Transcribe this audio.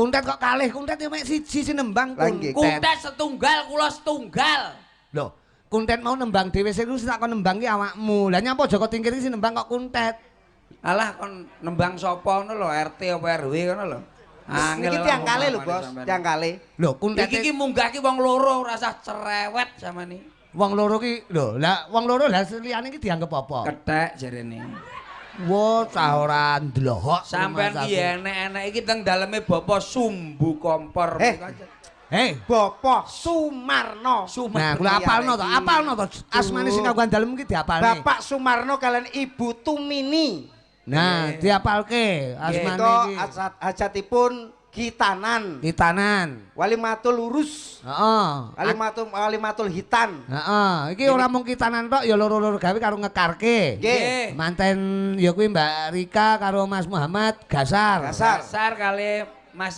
kuntet kok kalih, kuntet yo mek siji sinembang Kuntet setunggal kula setunggal. Lho, kuntet mau nembang dhewe sing tak kon nembang ki awakmu. Lah nyapa Joko Tingkir iki sinembang kok kuntet. Alah kon nembang sapa ngono lho, RT apa RW ngono lho. Angel iki tiang kalih lho, Bos. Tiang kalih. Lho, kuntet iki munggah ki wong loro ora usah cerewet sampean iki. Wong loro ki lho, lah wong loro lah liyane iki dianggep apa? Kethek jarene. Wo cah ora ndlohok. Sampean ki enek-enek iki teng daleme Bapak Sumbu Kompor. Hei, Bapak Sumarno. Nah, kula apalno to asmane sing kanggo dalem iki diapalne. Bapak Sumarno kalian Ibu Tumini. Nah, diapalke asmane iki. Hajatipun Gitanan. Gitanan. Walimatul lurus. Heeh. Walimatul hitan. Heeh, iki ora mung kitanan tok ya loro-loro gawe karo ngekarke. Nggih. Manten ya kuwi Mbak Rika karo Mas Muhammad Gasar. Gasar kali Mas